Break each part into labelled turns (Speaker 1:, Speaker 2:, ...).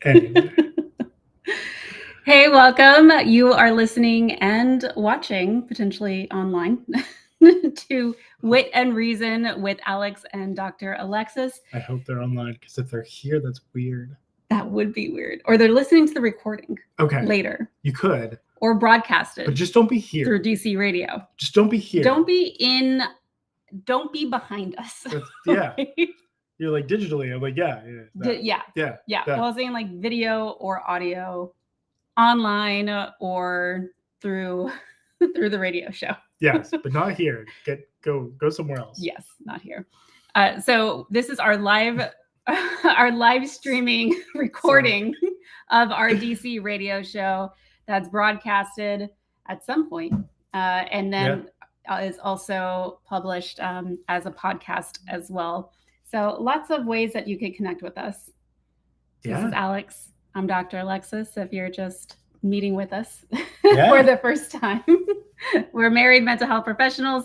Speaker 1: Anyway.
Speaker 2: Hey, welcome. You are listening and watching, potentially online, to Wit and Reason with Alex and Dr. Alexis.
Speaker 1: I hope they're online, because if they're here, that's weird.
Speaker 2: That would be weird. Or they're listening to the recording later.
Speaker 1: You could.
Speaker 2: Or broadcasted.
Speaker 1: But just don't be here.
Speaker 2: Through Deci radio.
Speaker 1: Just don't be here.
Speaker 2: Don't be behind us.
Speaker 1: Yeah. You're like digitally. I'm like, yeah.
Speaker 2: Well, I was saying like video or audio, online or through the radio show.
Speaker 1: Yes, but not here. Go somewhere else.
Speaker 2: Yes, not here. So this is our live streaming recording of our Deci radio show that's broadcasted at some point, and then is also published as a podcast as well. So lots of ways that you could connect with us. Yeah. This is Alex. I'm Dr. Alexis, if you're just meeting with us for the first time. We're married mental health professionals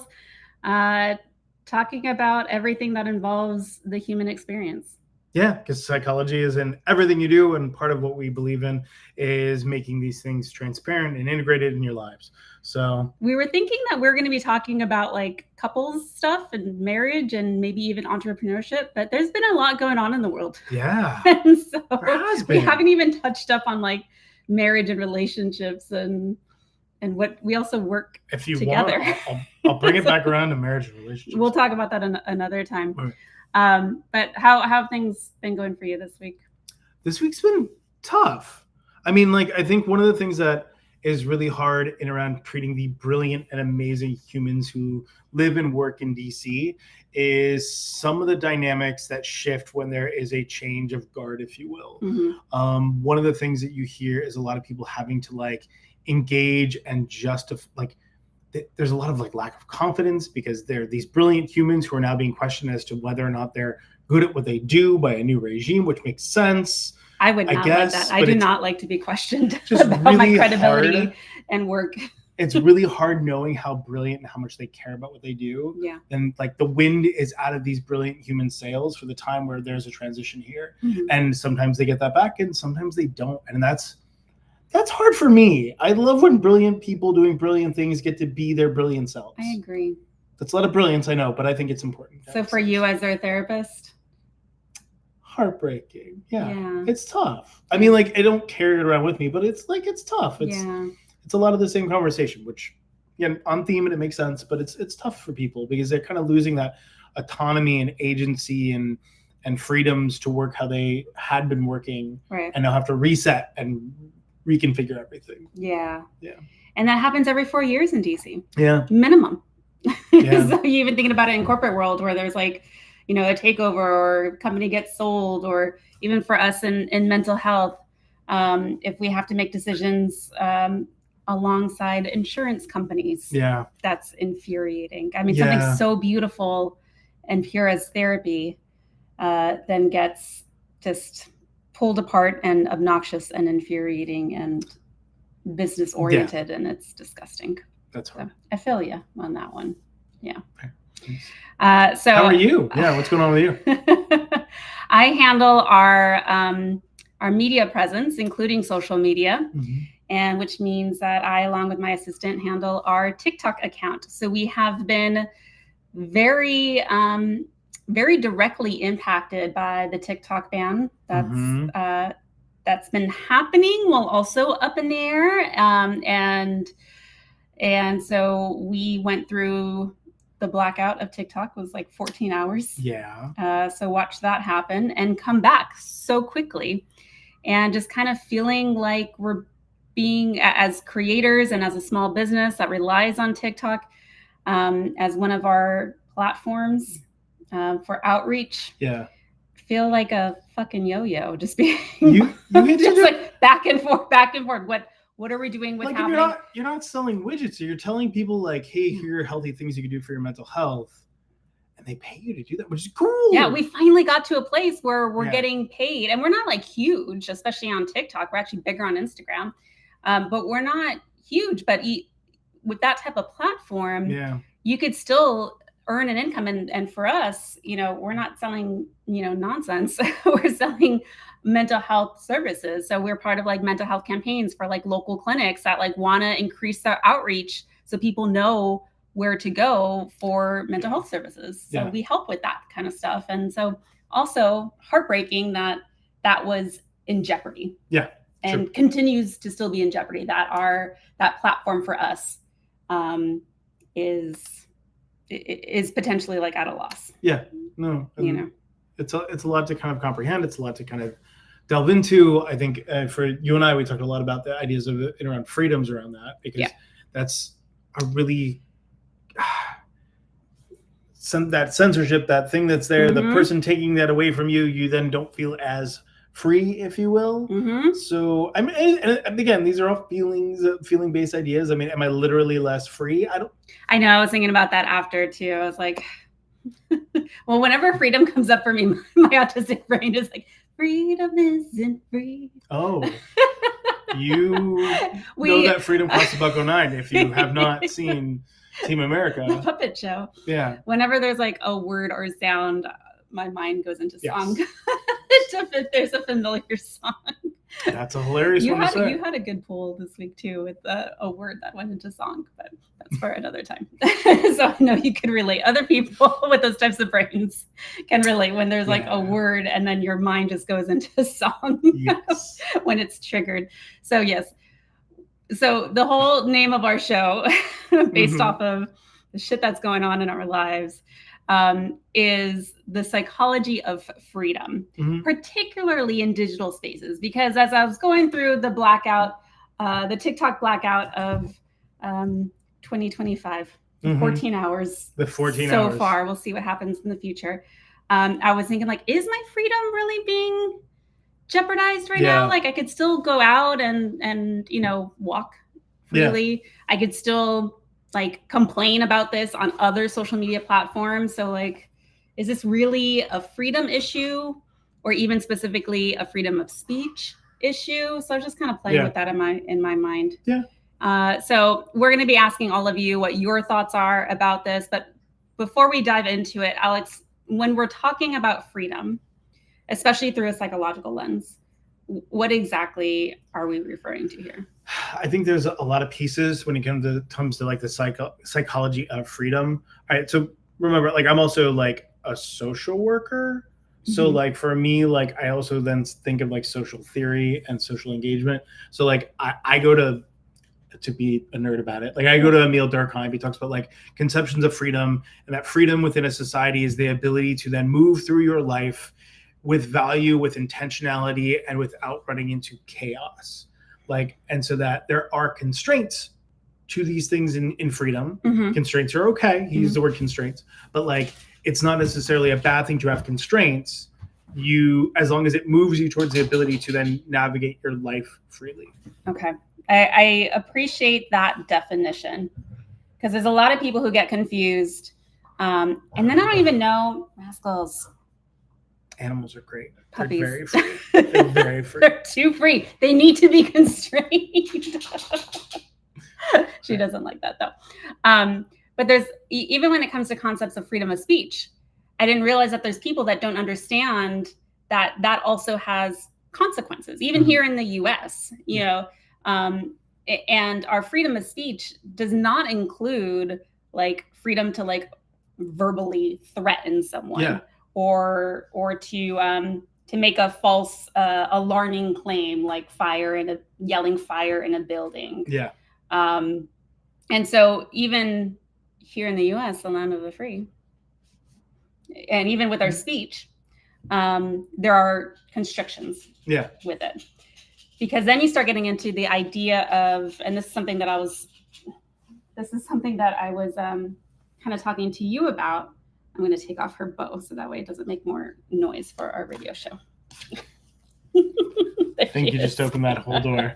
Speaker 2: talking about everything that involves the human experience.
Speaker 1: Yeah, because psychology is in everything you do, and part of what we believe in is making these things transparent and integrated in your lives. So
Speaker 2: we were thinking that we're going to be talking about like couples stuff and marriage and maybe even entrepreneurship, but there's been a lot going on in the world.
Speaker 1: Yeah.
Speaker 2: And so we haven't even touched up on like marriage and relationships and what we also work
Speaker 1: if you
Speaker 2: together.
Speaker 1: Want, I'll bring it back around to marriage and relationships.
Speaker 2: We'll talk about that another time.
Speaker 1: Right.
Speaker 2: But how have things been going for you this week?
Speaker 1: This week's been tough. I mean, like, I think one of the things that is really hard in around treating the brilliant and amazing humans who live and work in DC is some of the dynamics that shift when there is a change of guard, if you will. Mm-hmm. One of the things that you hear is a lot of people having to like engage and justify, like, there's a lot of like lack of confidence because they're these brilliant humans who are now being questioned as to whether or not they're good at what they do by a new regime, which makes sense.
Speaker 2: I would not like that. I do not like to be questioned about really my credibility and work.
Speaker 1: It's really hard knowing how brilliant and how much they care about what they do.
Speaker 2: Yeah.
Speaker 1: And like the wind is out of these brilliant human sails for the time where there's a transition here. Mm-hmm. And sometimes they get that back and sometimes they don't. And that's hard for me. I love when brilliant people doing brilliant things get to be their brilliant selves.
Speaker 2: I agree.
Speaker 1: That's a lot of brilliance, I know, but I think it's important.
Speaker 2: So for you as their therapist?
Speaker 1: Heartbreaking. Yeah. It's tough. I mean, like, I don't carry it around with me, but it's tough. It's a lot of the same conversation, which, on theme and it makes sense, but it's tough for people because they're kind of losing that autonomy and agency and freedoms to work how they had been working,
Speaker 2: right?
Speaker 1: And now have to reset and reconfigure everything.
Speaker 2: Yeah. And that happens every 4 years in DC.
Speaker 1: Yeah.
Speaker 2: Minimum. Yeah. So you even thinking about it in corporate world where there's like, a takeover or company gets sold, or even for us in mental health, if we have to make decisions alongside insurance companies.
Speaker 1: Yeah.
Speaker 2: That's infuriating. I mean, something so beautiful and pure as therapy then gets just pulled apart and obnoxious and infuriating and business oriented, and it's disgusting.
Speaker 1: That's hard.
Speaker 2: So I feel you on that one. Yeah.
Speaker 1: Okay.
Speaker 2: So
Speaker 1: how are you? Yeah. What's going on with you?
Speaker 2: I handle our media presence, including social media, mm-hmm. and which means that I, along with my assistant, handle our TikTok account. So we have been very directly impacted by the TikTok ban that's been happening while also up in the air. And so we went through the blackout of TikTok. Was like 14 hours.
Speaker 1: Yeah.
Speaker 2: So watch that happen and come back so quickly, and just kind of feeling like we're being, as creators and as a small business that relies on TikTok as one of our platforms for outreach.
Speaker 1: Yeah.
Speaker 2: Feel like a fucking yo-yo, just being just like back and forth. What are we doing with happening?
Speaker 1: You're not selling widgets. You're telling people like, hey, here are healthy things you can do for your mental health. And they pay you to do that, which is cool.
Speaker 2: Yeah, we finally got to a place where we're getting paid. And we're not like huge, especially on TikTok. We're actually bigger on Instagram. But we're not huge. But with that type of platform, you could still earn an income. And for us, we're not selling, nonsense. We're selling mental health services. So we're part of like mental health campaigns for like local clinics that like want to increase their outreach so people know where to go for mental health services. So we help with that kind of stuff. And so also heartbreaking that was in jeopardy.
Speaker 1: Yeah.
Speaker 2: And continues to still be in jeopardy. That platform for us is potentially like at a loss.
Speaker 1: Yeah. No. It's a lot to kind of comprehend. It's a lot to kind of delve into. I think for you and I, we talked a lot about the ideas of it around freedoms around that, because that's a really that censorship, that thing that's there, the person taking that away from you, you then don't feel as free, if you will. So I mean, and again, these are all feeling-based ideas. I mean, am I literally less free?
Speaker 2: I know. I was thinking about that after too. I was like, well, whenever freedom comes up for me, my autistic brain is like, freedom isn't free.
Speaker 1: Oh, you know that freedom costs $1.09 if you have not seen Team America.
Speaker 2: The puppet show.
Speaker 1: Yeah.
Speaker 2: Whenever there's like a word or sound, my mind goes into song. If there's a familiar song.
Speaker 1: That's a hilarious one to say.
Speaker 2: You had a good poll this week too with a word that went into song, but that's for another time. So I know you can relate. Other people with those types of brains can relate when there's like a word and then your mind just goes into a song when it's triggered. So yes. So the whole name of our show, based off of the shit that's going on in our lives, is the psychology of freedom, particularly in digital spaces. Because as I was going through the blackout, the TikTok blackout of 2025, 14 hours.
Speaker 1: The 14
Speaker 2: so
Speaker 1: hours. So
Speaker 2: far, we'll see what happens in the future. I was thinking like, is my freedom really being jeopardized right now? Like I could still go out and walk freely. I could still like complain about this on other social media platforms. So like, is this really a freedom issue, or even specifically a freedom of speech issue? So I was just kind of playing with that in my mind. So we're going to be asking all of you what your thoughts are about this. But before we dive into it, Alex, when we're talking about freedom, especially through a psychological lens, what exactly are we referring to here?
Speaker 1: I think there's a lot of pieces when it comes to like the psychology of freedom. All right. So remember, like I'm also like a social worker. So like for me, like I also then think of like social theory and social engagement. So like I go to be a nerd about it. Like I go to Emile Durkheim. He talks about like conceptions of freedom, and that freedom within a society is the ability to then move through your life with value, with intentionality, and without running into chaos. Like, and so that there are constraints to these things in freedom. Constraints are okay. He used the word constraints, but like, it's not necessarily a bad thing to have constraints. As long as it moves you towards the ability to then navigate your life freely.
Speaker 2: Okay. I appreciate that definition, because there's a lot of people who get confused. And then I don't even know, rascals.
Speaker 1: Animals are great.
Speaker 2: Puppies.
Speaker 1: They're very free. They're very free.
Speaker 2: They're too free. They need to be constrained. She doesn't like that though. But there's, even when it comes to concepts of freedom of speech, I didn't realize that there's people that don't understand that also has consequences, even here in the US, and our freedom of speech does not include like freedom to like verbally threaten someone or to make a false alarming claim, like yelling fire in a building. And so even here in the US, the land of the free, and even with our speech, there are constrictions with it. Because then you start getting into the idea of, and this is something that I was kind of talking to you about. I'm going to take off her bow so that way it doesn't make more noise for our radio show.
Speaker 1: I think you just opened that whole door.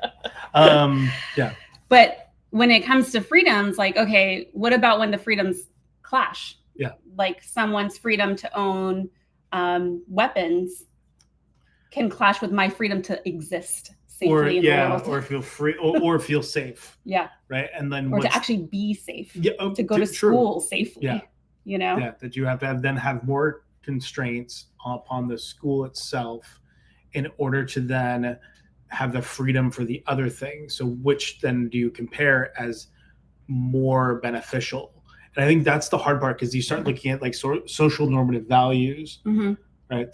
Speaker 2: But when it comes to freedoms, like, okay, what about when the freedoms clash? Like someone's freedom to own weapons can clash with my freedom to exist safely in the world.
Speaker 1: Or feel free or feel safe.
Speaker 2: Right.
Speaker 1: And then
Speaker 2: to actually be safe.
Speaker 1: To
Speaker 2: go to school safely.
Speaker 1: that you have to then have more constraints upon the school itself in order to then have the freedom for the other things. So which then do you compare as more beneficial? And I think that's the hard part, because you start looking at like social normative values, right?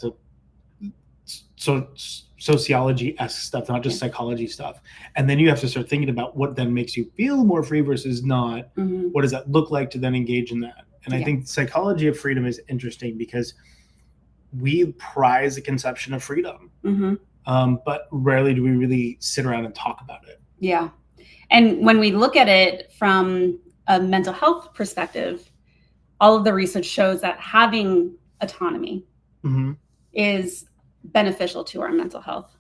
Speaker 1: So sociology-esque stuff, not just psychology stuff. And then you have to start thinking about what then makes you feel more free versus not. What does that look like to then engage in that? And I think psychology of freedom is interesting because we prize the conception of freedom, but rarely do we really sit around and talk about it.
Speaker 2: Yeah. And when we look at it from a mental health perspective, all of the research shows that having autonomy is beneficial to our mental health.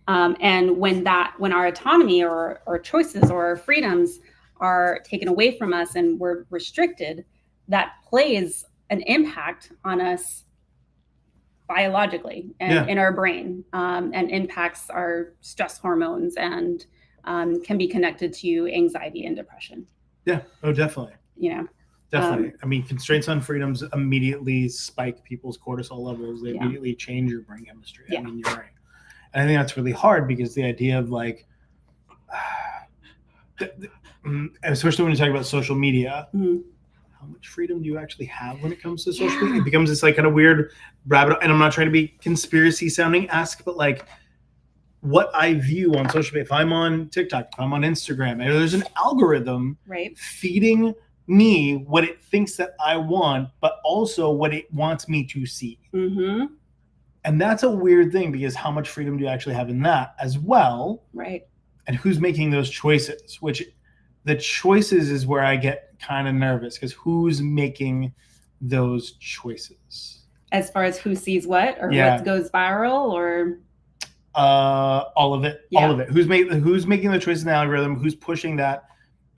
Speaker 2: And when our autonomy or choices or our freedoms are taken away from us and we're restricted, that plays an impact on us biologically and in our brain, and impacts our stress hormones and can be connected to anxiety and depression.
Speaker 1: Yeah. Oh, definitely. Definitely. I mean, constraints on freedoms immediately spike people's cortisol levels. They immediately change your brain chemistry. I mean, you're right. And I think that's really hard, because the idea of like, especially when you talk about social media, how much freedom do you actually have when it comes to social media? It becomes this like kind of weird rabbit. And I'm not trying to be conspiracy sounding esque, but like what I view on social media, if I'm on TikTok, if I'm on Instagram, there's an algorithm feeding me what it thinks that I want, but also what it wants me to see. And that's a weird thing, because how much freedom do you actually have in that as well?
Speaker 2: Right.
Speaker 1: And who's making those choices? Which the choices is where I get kind of nervous, because who's making those choices? As
Speaker 2: far as who sees what, or what goes viral, or
Speaker 1: all of it. All of it. Who's making the choices in the algorithm? Who's pushing that?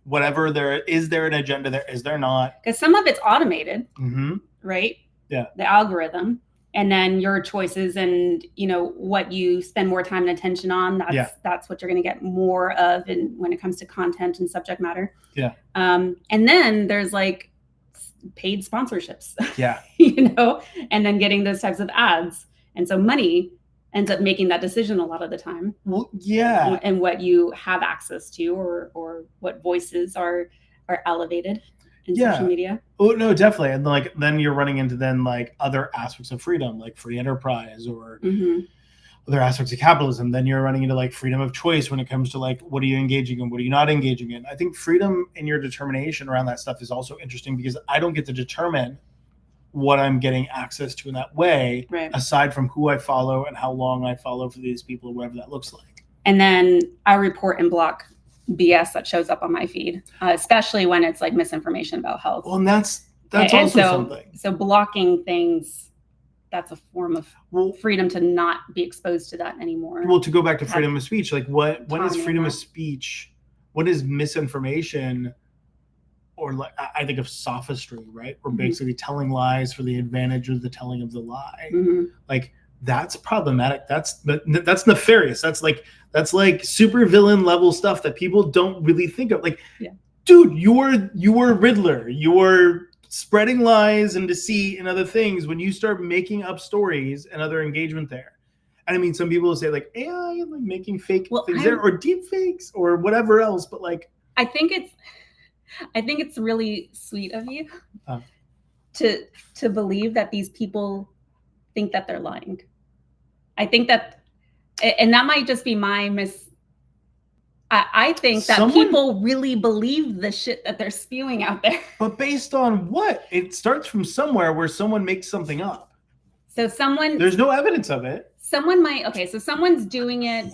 Speaker 1: Whatever there is, there an agenda there? Is there not?
Speaker 2: Because some of it's automated, right?
Speaker 1: Yeah.
Speaker 2: The algorithm, and then your choices, and what you spend more time and attention on. That's what you're going to get more of, when it comes to content and subject matter.
Speaker 1: Yeah.
Speaker 2: And then there's like paid sponsorships.
Speaker 1: Yeah.
Speaker 2: And then getting those types of ads, and so money ends up making that decision a lot of the time.
Speaker 1: Well, yeah.
Speaker 2: And what you have access to, or what voices are elevated in social media.
Speaker 1: Oh no, definitely. And like then you're running into other aspects of freedom, like free enterprise, or other aspects of capitalism. Then you're running into like freedom of choice when it comes to like, what are you engaging in, what are you not engaging in? I think freedom in your determination around that stuff is also interesting, because I don't get to determine what I'm getting access to in that way, aside from who I follow and how long I follow for these people, or whatever that looks like.
Speaker 2: And then I report and block BS that shows up on my feed, especially when it's like misinformation about health.
Speaker 1: Well, and that's also something.
Speaker 2: So blocking things, that's a form of freedom to not be exposed to that anymore.
Speaker 1: Well, to go back to freedom of speech, like when is freedom of speech? What is misinformation? Or like, I think of sophistry, right? Or basically telling lies for the advantage of the telling of the lie. Like that's problematic. That's nefarious. That's like super villain level stuff that people don't really think of. Like, dude, you were Riddler. You were spreading lies and deceit and other things when you start making up stories and other engagement there. And I mean, some people will say like AI, like making fake things there, or deep fakes, or whatever else. But like,
Speaker 2: I think it's really sweet of you to believe that these people think that they're lying. I think that, and that might just be my I think that people really believe the shit that they're spewing out there.
Speaker 1: But based on what? It starts from somewhere where someone makes something up.
Speaker 2: So there's
Speaker 1: no evidence of it.
Speaker 2: So someone's doing it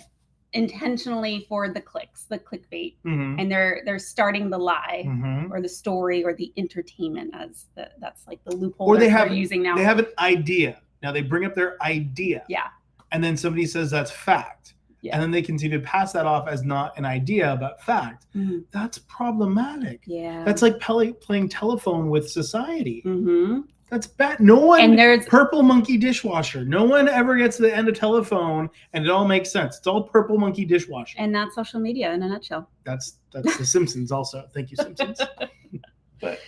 Speaker 2: intentionally for the clicks, the clickbait, and they're starting the lie or the story or the entertainment, that's like the loophole
Speaker 1: or
Speaker 2: they're using now.
Speaker 1: They have an idea. Now they bring up their idea.
Speaker 2: Yeah.
Speaker 1: And then somebody says that's fact. Yeah. And then they continue to pass that off as not an idea but fact. That's problematic.
Speaker 2: Yeah.
Speaker 1: That's like playing telephone with society. That's bad. No one, and there's purple monkey dishwasher. No one ever gets to the end of telephone and it all makes sense. It's all purple monkey dishwasher.
Speaker 2: And that's social media in a nutshell.
Speaker 1: That's The Simpsons also. Thank you, Simpsons. But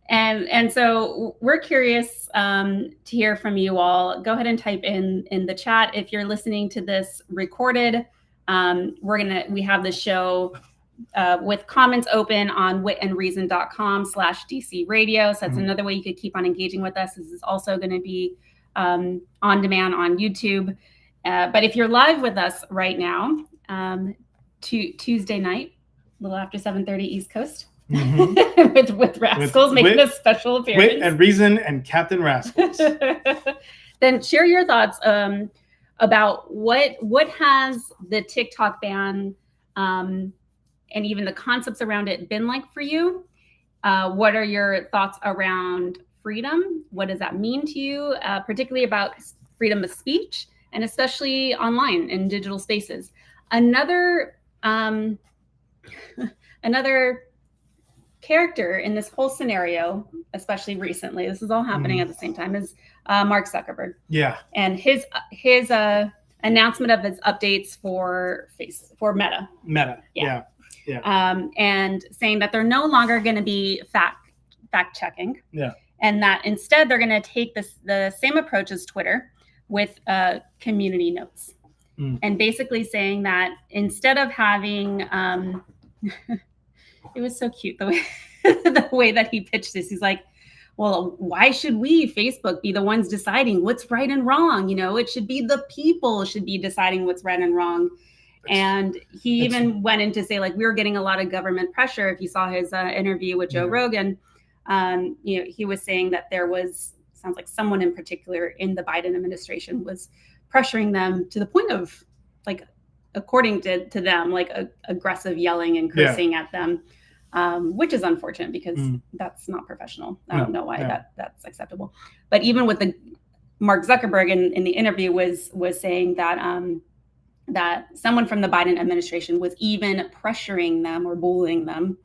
Speaker 2: And so we're curious to hear from you all. Go ahead and type in the chat. If you're listening to this recorded, we have the show with comments open on witandreason.com/DC radio. So that's another way you could keep on engaging with us. This is also going to be on demand on YouTube. But if you're live with us right now, Tuesday night, a little after 7:30 East Coast, with Rascals making a special appearance.
Speaker 1: Wit and Reason and Captain Rascals.
Speaker 2: Then share your thoughts about what has the TikTok ban and even the concepts around it been like for you? What are your thoughts around freedom? What does that mean to you, particularly about freedom of speech, and especially online in digital spaces? Another character in this whole scenario, especially recently, this is all happening at the same time, is Mark Zuckerberg.
Speaker 1: Yeah.
Speaker 2: And his announcement of his updates for Meta.
Speaker 1: Yeah.
Speaker 2: And saying that they're no longer going to be fact checking.
Speaker 1: Yeah.
Speaker 2: And that instead they're going to take the same approach as Twitter with community notes. And basically saying that instead of having it was so cute the way that he pitched this. He's like, well, why should we, Facebook, be the ones deciding what's right and wrong? It should be the people should be deciding what's right and wrong. And he even went in to say, like, we were getting a lot of government pressure. If you saw his interview with Joe Rogan, he was saying that sounds like someone in particular in the Biden administration was pressuring them to the point of, like, according to them, like aggressive yelling and cursing at them. Which is unfortunate because that's not professional. I don't know why that's acceptable. But even with Mark Zuckerberg in the interview was saying that that someone from the Biden administration was even pressuring them or bullying them,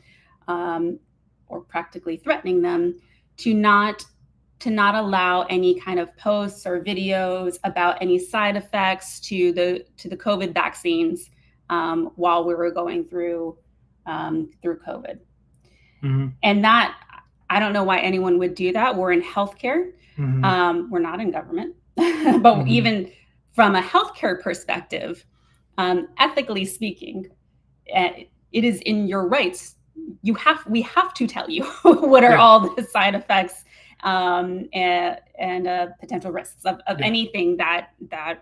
Speaker 2: or practically threatening them to not allow any kind of posts or videos about any side effects to the COVID vaccines while we were going through COVID. And that, I don't know why anyone would do that. We're in healthcare. We're not in government. But even from a healthcare perspective, ethically speaking, it is in your rights. We have to tell you what are all the side effects and potential risks of anything that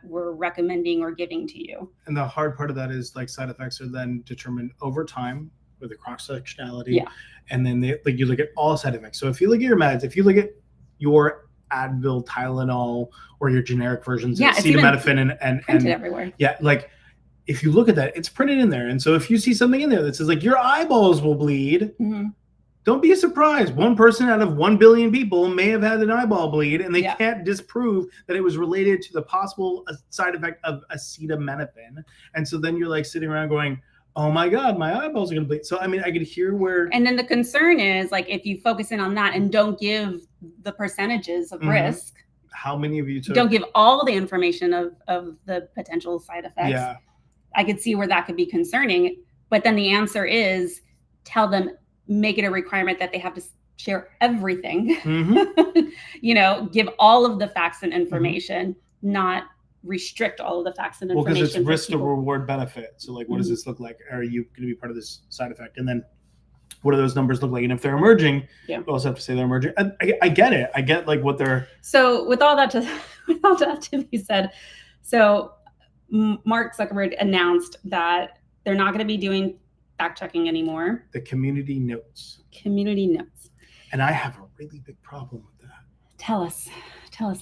Speaker 2: we're recommending or giving to you.
Speaker 1: And the hard part of that is, like, side effects are then determined over time with the cross-sectionality. And then you look at all side effects. So if you look at your meds, if you look at your Advil, Tylenol, or your generic versions of acetaminophen and
Speaker 2: printed everywhere.
Speaker 1: Yeah, like, if you look at that, it's printed in there. And so if you see something in there that says, like, your eyeballs will bleed, don't be surprised. One person out of 1 billion people may have had an eyeball bleed, and they can't disprove that it was related to the possible side effect of acetaminophen. And so then you're, like, sitting around going, oh my God, my eyeballs are going to bleed. So, I mean, I could hear where...
Speaker 2: And then the concern is, like, if you focus in on that and don't give the percentages of risk...
Speaker 1: How many of you took...
Speaker 2: Don't give all the information of the potential side effects.
Speaker 1: Yeah.
Speaker 2: I could see where that could be concerning. But then the answer is tell them, make it a requirement that they have to share everything. Give all of the facts and information, not restrict all of the facts and information.
Speaker 1: Well, because it's risk to reward benefit. So, like, what does this look like? Are you going to be part of this side effect? And then what do those numbers look like? And if they're emerging, you also have to say they're emerging. I get it. I get, like, what they're...
Speaker 2: So with all that to be said, so Mark Zuckerberg announced that they're not going to be doing fact checking anymore.
Speaker 1: The community notes.
Speaker 2: And
Speaker 1: I have a really big problem with that.
Speaker 2: Tell us,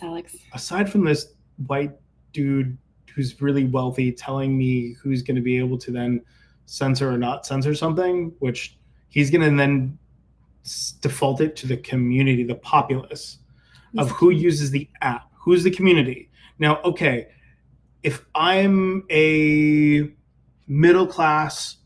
Speaker 2: Alex.
Speaker 1: Aside from this white dude who's really wealthy telling me who's going to be able to then censor or not censor something, which he's going to then default it to the community, the populace of who uses the app, who's the community. Now, okay, if I'm a middle class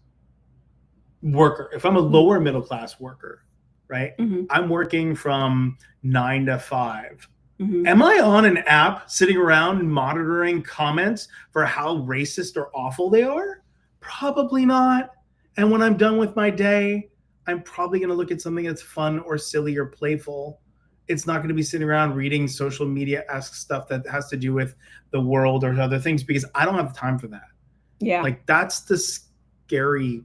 Speaker 1: worker, if I'm a lower middle class worker, right? I'm working from 9 to 5. Am I on an app sitting around monitoring comments for how racist or awful they are? Probably not. And when I'm done with my day, I'm probably going to look at something that's fun or silly or playful. It's not going to be sitting around reading social media-esque stuff that has to do with the world or other things, because I don't have time for that.
Speaker 2: Yeah.
Speaker 1: Like, that's the scary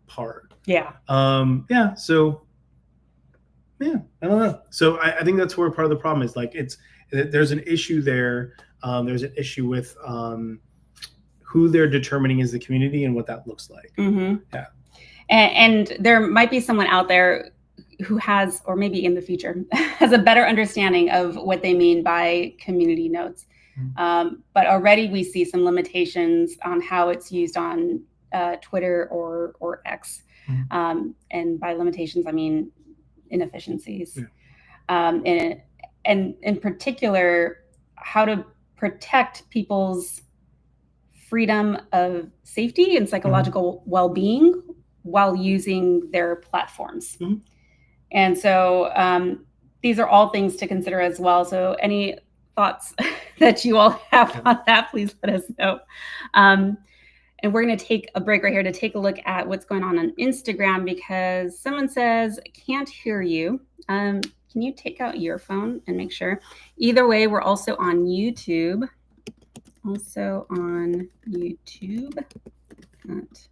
Speaker 1: part.
Speaker 2: Yeah.
Speaker 1: So yeah, I don't know. So I think that's where part of the problem is. Like, there's an issue there. There's an issue with who they're determining is the community and what that looks like.
Speaker 2: Mm-hmm.
Speaker 1: Yeah.
Speaker 2: And there might be someone out there who has, or maybe in the future, has a better understanding of what they mean by community notes. Mm-hmm. But already we see some limitations on how it's used on Twitter or X. Mm-hmm. And by limitations, I mean inefficiencies. Yeah. And in particular, how to protect people's freedom of safety and psychological mm-hmm. well-being while using their platforms. Mm-hmm. And so these are all things to consider as well. So any thoughts that you all have on that, please let us know. And we're going to take a break right here to take a look at what's going on Instagram, because someone says, can't hear you. Can you take out your phone and make sure? Either way, we're also on YouTube. At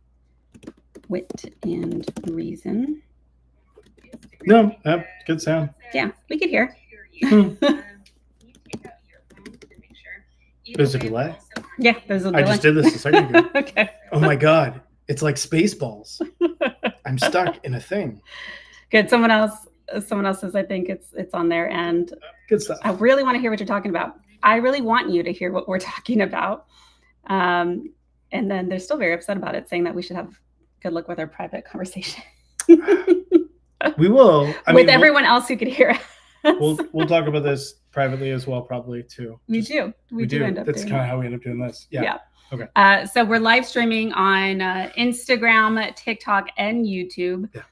Speaker 2: Wit and Reason.
Speaker 1: No, good sound.
Speaker 2: Yeah, we could hear.
Speaker 1: There's a delay?
Speaker 2: Yeah, there's a delay.
Speaker 1: I just did this a second ago.
Speaker 2: Okay.
Speaker 1: Oh my God. It's like Spaceballs. I'm stuck in a thing.
Speaker 2: Good. Someone else says, I think it's on there. And
Speaker 1: good stuff.
Speaker 2: I really want to hear what you're talking about. I really want you to hear what we're talking about. And then they're still very upset about it, saying that we should have good luck with our private conversation.
Speaker 1: We will.
Speaker 2: With everyone else who could hear us.
Speaker 1: We'll talk about this privately as well, probably too.
Speaker 2: We do.
Speaker 1: That's kind of how we end up doing this. Yeah.
Speaker 2: Okay. So we're live streaming on Instagram, TikTok, and YouTube. Yeah.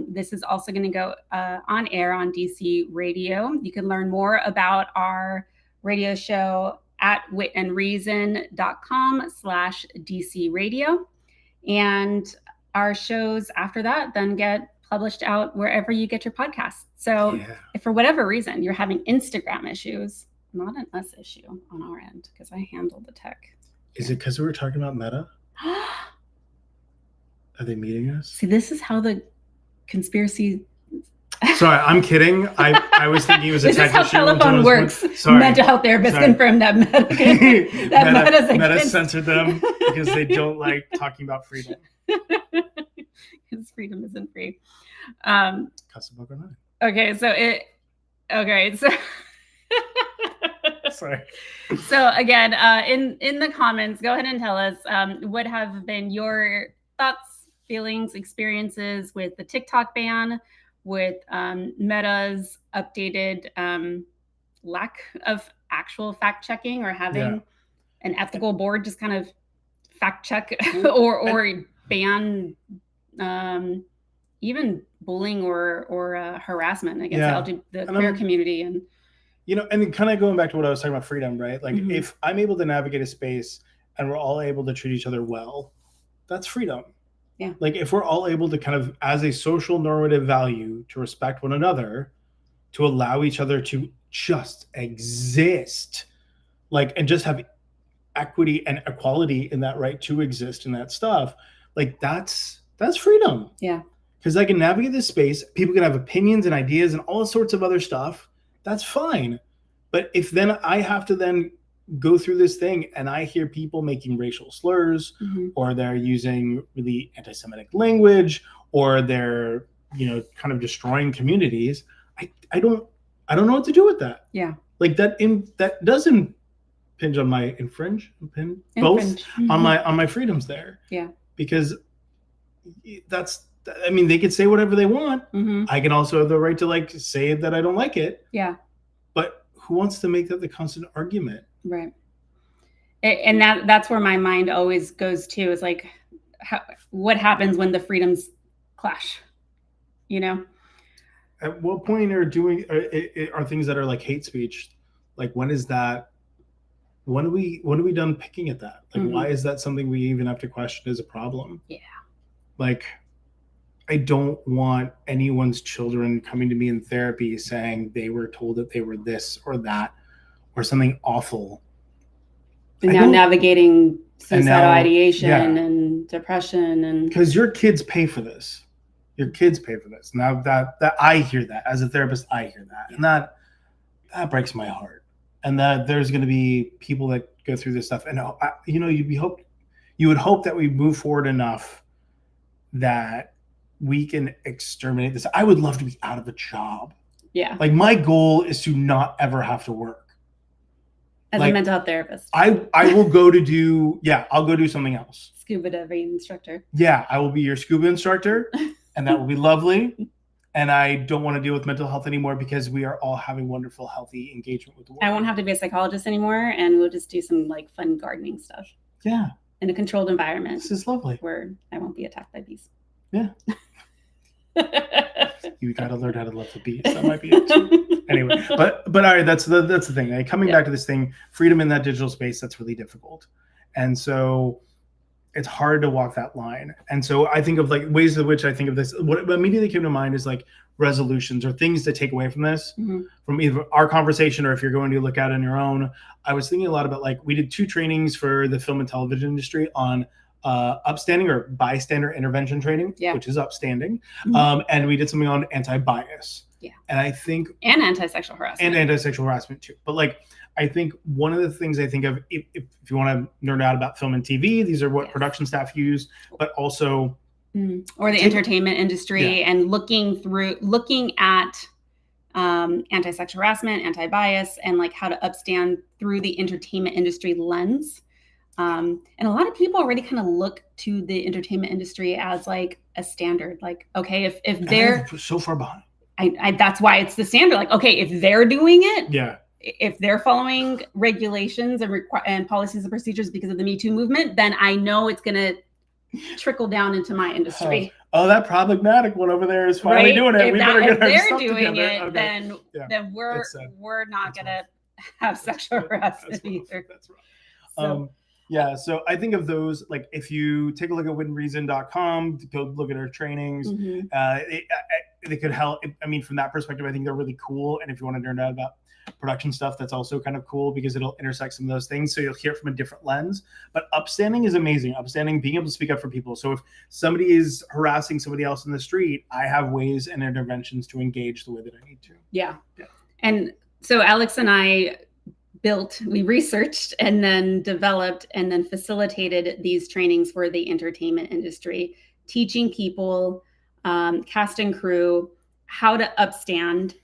Speaker 2: This is also going to go on air on DC Radio. You can learn more about our radio show at witandreason.com/DC Radio. And our shows after that then get published out wherever you get your podcasts. So if for whatever reason you're having Instagram issues, not an us issue on our end, because I handle the tech.
Speaker 1: Is it because we were talking about Meta? Are they meeting us?
Speaker 2: See, this is how the conspiracy...
Speaker 1: Sorry, I'm kidding. I was thinking it was a tech issue.
Speaker 2: This is how telephone works. Sorry. Mental health therapist confirmed that Meta
Speaker 1: censored them because they don't like talking about freedom.
Speaker 2: Because freedom isn't free.
Speaker 1: Okay,
Speaker 2: so
Speaker 1: sorry.
Speaker 2: So again, in the comments, go ahead and tell us what have been your thoughts, feelings, experiences with the TikTok ban, with Meta's updated lack of actual fact checking, or having an ethical board just kind of fact check or ban even bullying or harassment against the queer community. And
Speaker 1: and kind of going back to what I was talking about, freedom, right? Like, mm-hmm. if I'm able to navigate a space and we're all able to treat each other well, that's freedom.
Speaker 2: Yeah.
Speaker 1: Like, if we're all able to kind of, as a social normative value, to respect one another, to allow each other to just exist, like, and just have equity and equality in that right to exist in that stuff, like, that's freedom.
Speaker 2: Yeah.
Speaker 1: Because I can navigate this space, people can have opinions and ideas and all sorts of other stuff. That's fine. But if then I have to then go through this thing and I hear people making racial slurs, mm-hmm. or they're using really anti-Semitic language, or they're, kind of destroying communities, I don't know what to do with that.
Speaker 2: Yeah.
Speaker 1: Like, that doesn't impinge on my both mm-hmm. on my freedoms there.
Speaker 2: Yeah.
Speaker 1: Because they could say whatever they want.
Speaker 2: Mm-hmm.
Speaker 1: I can also have the right to say that I don't like it.
Speaker 2: Yeah.
Speaker 1: But who wants to make that the constant argument?
Speaker 2: Right. And that's where my mind always goes to, is like, what happens when the freedoms clash?
Speaker 1: At what point are things that are like hate speech? Like, when is that? When are we done picking at that? Like, mm-hmm. why is that something we even have to question as a problem?
Speaker 2: Yeah.
Speaker 1: Like, I don't want anyone's children coming to me in therapy saying they were told that they were this or that or something awful.
Speaker 2: And now navigating suicidal ideation and depression, and
Speaker 1: because your kids pay for this. Your kids pay for this. Now that I hear that as a therapist, I hear that, and that breaks my heart. And that there's going to be people that go through this stuff, and you would hope that we move forward enough that we can exterminate this. I would love to be out of a job.
Speaker 2: Yeah.
Speaker 1: Like my goal is to not ever have to work.
Speaker 2: As a mental health therapist.
Speaker 1: I will go to do, I'll go do something else.
Speaker 2: Scuba diving instructor.
Speaker 1: Yeah, I will be your scuba instructor, and that will be lovely. And I don't want to deal with mental health anymore because we are all having wonderful, healthy engagement with the world.
Speaker 2: I won't have to be a psychologist anymore, and we'll just do some like fun gardening stuff.
Speaker 1: Yeah.
Speaker 2: In a controlled environment.
Speaker 1: This is lovely.
Speaker 2: Where I won't be attacked by bees.
Speaker 1: Yeah. You got to learn how to love the bees. That might be it too. Anyway, but all right, that's the thing. Like, coming back to this thing, freedom in that digital space, that's really difficult. And so it's hard to walk that line. And so I think of like ways in which I think of this. What immediately came to mind is like resolutions or things to take away from this, from either our conversation or if you're going to look at it on your own. I was thinking a lot about, like, we did 2 trainings for the film and television industry on upstanding or bystander intervention training, which is upstanding. And we did something on anti-bias. Yeah. And I think
Speaker 2: and anti-sexual harassment.
Speaker 1: And anti-sexual harassment too. But like, I think one of the things I think of, if you want to nerd out about film and TV, these are what production staff use, but also
Speaker 2: or the entertainment industry, and looking at anti-sexual harassment, anti-bias, and like how to upstand through the entertainment industry lens. And a lot of people already kind of look to the entertainment industry as like a standard. Like, okay, if they're
Speaker 1: so far behind,
Speaker 2: that's why it's the standard. Like, okay, if they're doing it, if they're following regulations and policies and procedures because of the Me Too movement, then I know it's going to trickle down into my industry.
Speaker 1: Oh, that problematic one over there is finally doing it.
Speaker 2: If they're doing it, then we're not going to have sexual harassment either.
Speaker 1: That's right. So I think of those, like, if you take a look at witandreason.com, go look at our trainings, they could help. I mean, from that perspective, I think they're really cool. And if you want to learn out about production stuff, that's also kind of cool because it'll intersect some of those things. So you'll hear it from a different lens. But upstanding is amazing. Upstanding, being able to speak up for people. So if somebody is harassing somebody else in the street, I have ways and interventions to engage the way that I need to.
Speaker 2: Yeah. And so Alex and I we researched and then developed and then facilitated these trainings for the entertainment industry, teaching people, cast and crew, how to upstand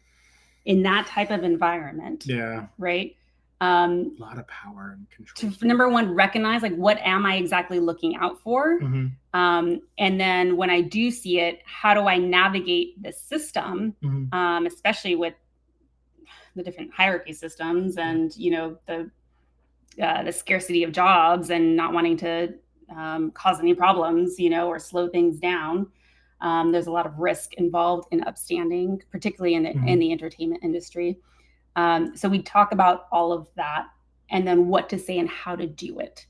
Speaker 2: in that type of environment.
Speaker 1: Yeah.
Speaker 2: Right.
Speaker 1: A lot of power and control.
Speaker 2: To, number one, recognize, like, what am I exactly looking out for? And then when I do see it, how do I navigate the system, especially with the different hierarchy systems and, the scarcity of jobs and not wanting to cause any problems, or slow things down. There's a lot of risk involved in upstanding, particularly in the entertainment industry. So we talk about all of that and then what to say and how to do it.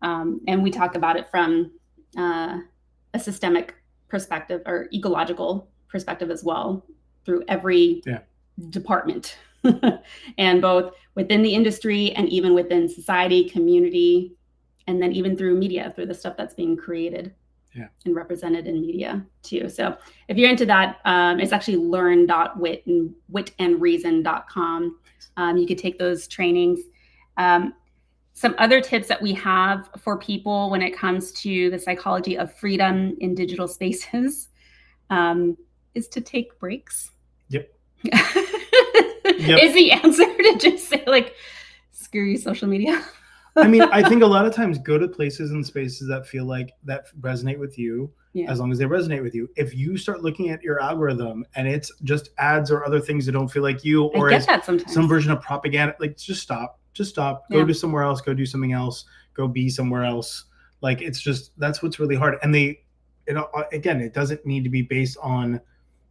Speaker 2: And we talk about it from a systemic perspective or ecological perspective as well, through every department. And both within the industry and even within society, community, and then even through media, through the stuff that's being created and represented in media too. So if you're into that, it's actually learn.witandreason.com. You could take those trainings. Some other tips that we have for people when it comes to the psychology of freedom in digital spaces is to take breaks.
Speaker 1: Yep.
Speaker 2: Is the answer to just say, like, screw you, social media?
Speaker 1: I mean, I think a lot of times go to places and spaces that feel like that resonate with you, as long as they resonate with you. If you start looking at your algorithm and it's just ads or other things that don't feel like you, or it's some version of propaganda, like, just stop. Go to somewhere else, go do something else, go be somewhere else. Like, it's just, that's what's really hard. And again, it doesn't need to be based on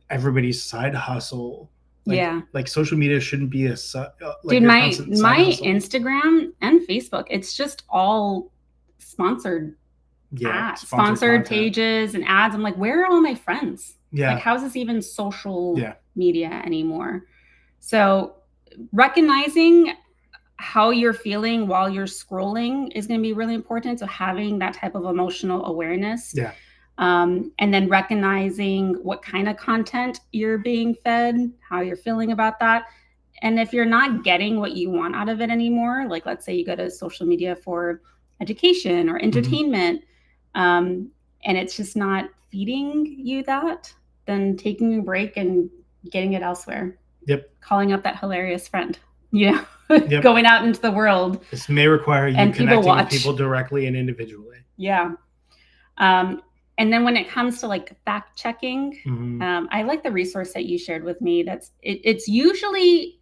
Speaker 1: everybody's side hustle. Like social media shouldn't be
Speaker 2: dude, my Instagram and Facebook, it's just all sponsored sponsored
Speaker 1: content.
Speaker 2: pages and ads. I'm like, where are all my friends?
Speaker 1: Yeah.
Speaker 2: Like, how's this even social media anymore? So recognizing how you're feeling while you're scrolling is going to be really important. So having that type of emotional awareness.
Speaker 1: Yeah.
Speaker 2: And then recognizing what kind of content you're being fed, how you're feeling about that. And if you're not getting what you want out of it anymore, like let's say you go to social media for education or entertainment, and it's just not feeding you that, then taking a break and getting it elsewhere.
Speaker 1: Yep.
Speaker 2: Calling up that hilarious friend, going out into the world.
Speaker 1: This may require you
Speaker 2: and
Speaker 1: connecting with people directly and individually.
Speaker 2: Yeah. And then when it comes to like fact checking, I like the resource that you shared with me. It's usually,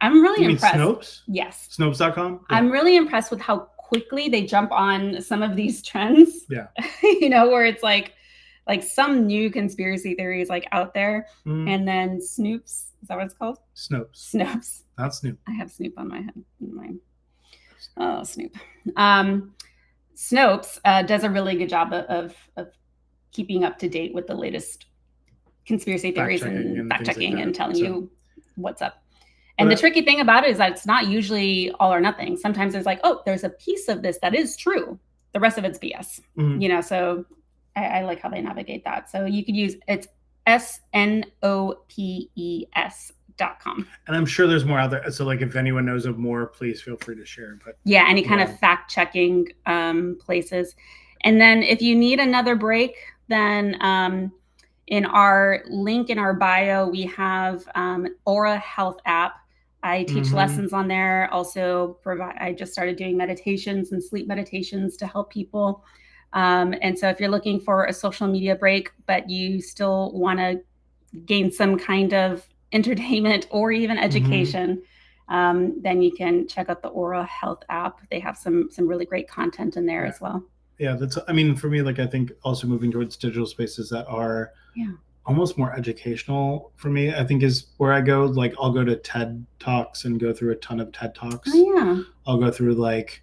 Speaker 2: I'm really impressed.
Speaker 1: Snopes?
Speaker 2: Yes.
Speaker 1: Snopes.com?
Speaker 2: Yeah. I'm really impressed with how quickly they jump on some of these trends.
Speaker 1: Yeah.
Speaker 2: Where it's like some new conspiracy theories like out there. And then Snoops, is that what it's called?
Speaker 1: Snopes. Not Snoop.
Speaker 2: I have Snoop on my head. Oh, Snoop. Snopes does a really good job of keeping up to date with the latest conspiracy theories and fact checking and telling you what's up. And the tricky thing about it is that it's not usually all or nothing. Sometimes there's like, oh, there's a piece of this that is true. The rest of it's BS. So I like how they navigate that. So you could use, it's snopes.com.
Speaker 1: And I'm sure there's more out there. So like if anyone knows of more, please feel free to share. But
Speaker 2: yeah, any kind of fact checking places. And then if you need another break, then in our link in our bio, we have Aura Health app. I teach lessons on there. Also I just started doing meditations and sleep meditations to help people. And so if you're looking for a social media break, but you still want to gain some kind of entertainment or even education, then you can check out the Aura Health app. They have some really great content in there as well.
Speaker 1: Yeah, for me, like I think also moving towards digital spaces that are almost more educational for me, I think is where I go. Like I'll go to TED Talks and go through a ton of TED Talks.
Speaker 2: Oh, yeah.
Speaker 1: I'll go through like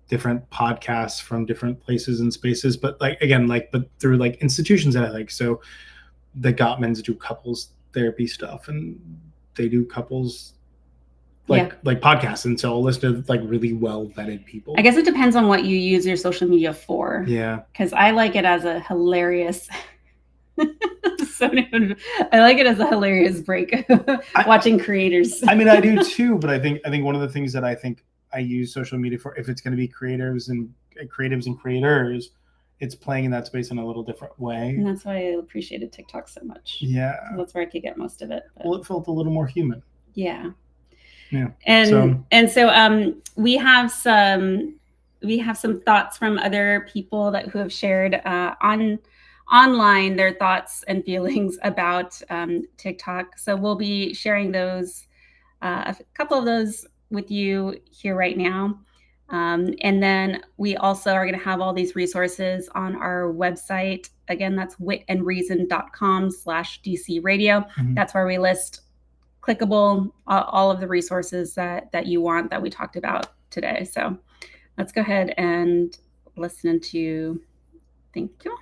Speaker 1: different podcasts from different places and spaces, but like again, but through like institutions that I like. So the Gottmans do couples therapy stuff, and they do couples like podcasts, and so I'll listen to like really well vetted people.
Speaker 2: I guess it depends on what you use your social media for.
Speaker 1: Yeah,
Speaker 2: because I like it as a hilarious I like it as a hilarious break watching creators.
Speaker 1: I mean, I do too, but I think one of the things that I think I use social media for, if it's going to be creatives and creators, it's playing in that space in a little different way.
Speaker 2: And that's why I appreciated TikTok so much.
Speaker 1: Yeah.
Speaker 2: That's where I could get most of it.
Speaker 1: But. Well, it felt a little more human.
Speaker 2: Yeah.
Speaker 1: Yeah.
Speaker 2: And so we have some thoughts from other people who have shared online their thoughts and feelings about TikTok. So we'll be sharing those, a couple of those with you here right now. And then we also are going to have all these resources on our website. Again, that's witandreason.com/DC radio. That's where we list clickable, all of the resources that you want that we talked about today. So let's go ahead and listen to, thank you,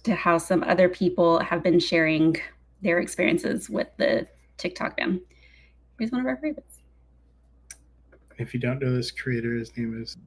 Speaker 2: to how some other people have been sharing their experiences with the TikTok ban. Here's one of our favorites.
Speaker 1: If you don't know this creator, his name is...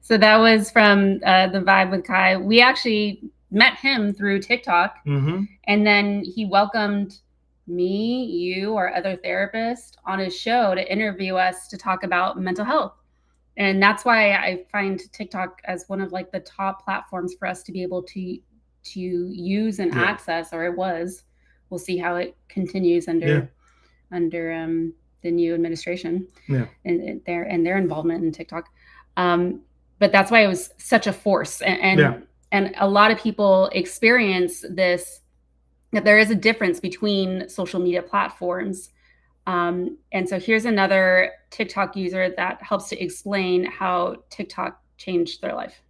Speaker 2: So that was from the Vibe with Kai. We actually met him through TikTok, and then he welcomed me, you, or other therapists on his show to interview us to talk about mental health. And that's why I find TikTok as one of like the top platforms for us to be able to use and access, or it was. We'll see how it continues under the new administration and their involvement in TikTok. But that's why it was such a force, and a lot of people experience this, that there is a difference between social media platforms. And so here's another TikTok user that helps to explain how TikTok changed their life.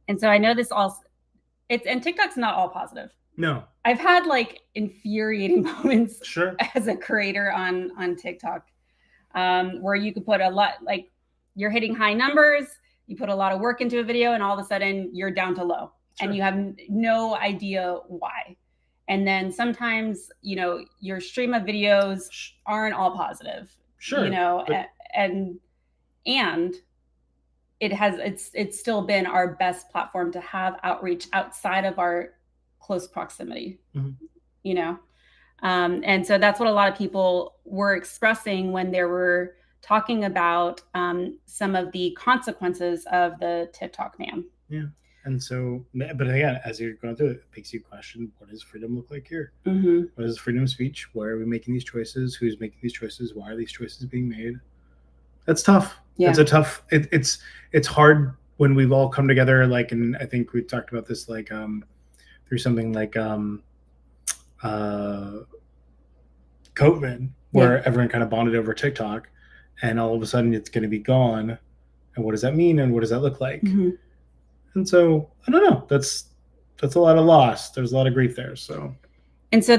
Speaker 2: And so I know this also, and TikTok's not all positive.
Speaker 1: No.
Speaker 2: I've had like infuriating moments as a creator on TikTok, where you could put a lot, like you're hitting high numbers, you put a lot of work into a video, and all of a sudden you're down to low, and you have no idea why. And then sometimes, you know, your stream of videos aren't all positive, you know, and it's still been our best platform to have outreach outside of our close proximity, you know? And so that's what a lot of people were expressing when they were talking about some of the consequences of the TikTok ban.
Speaker 1: Yeah. And so, but again, as you're going through it, it makes you question, what does freedom look like here? What is freedom of speech? Why are we making these choices? Who's making these choices? Why are these choices being made? That's tough. Yeah. It's a tough, it's hard when we've all come together, like, and I think we talked about this, like, through something like COVID, where everyone kind of bonded over TikTok, and all of a sudden it's going to be gone. And what does that mean? And what does that look like? And so, I don't know, that's a lot of loss. There's a lot of grief there. So,
Speaker 2: and so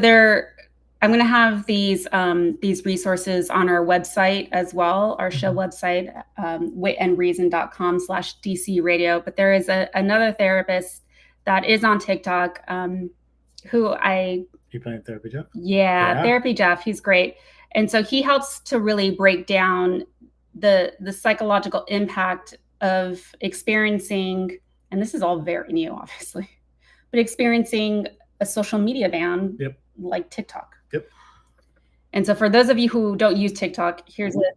Speaker 2: I'm going to have these resources on our website as well, our show website, witandreason.com/DC radio. But there is another therapist that is on TikTok, who
Speaker 1: you playing Therapy Jeff?
Speaker 2: Yeah, Therapy Jeff. He's great. And so he helps to really break down the psychological impact of experiencing, and this is all very new, obviously, but experiencing a social media ban like TikTok. And so for those of you who don't use TikTok, here's it.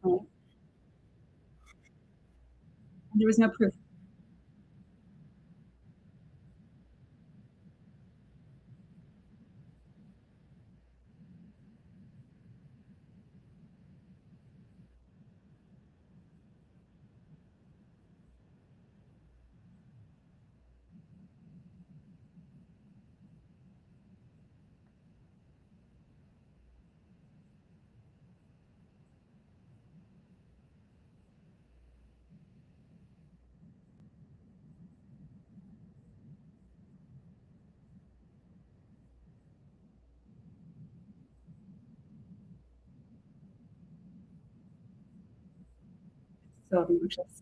Speaker 2: Right. There was no proof. So obnoxious.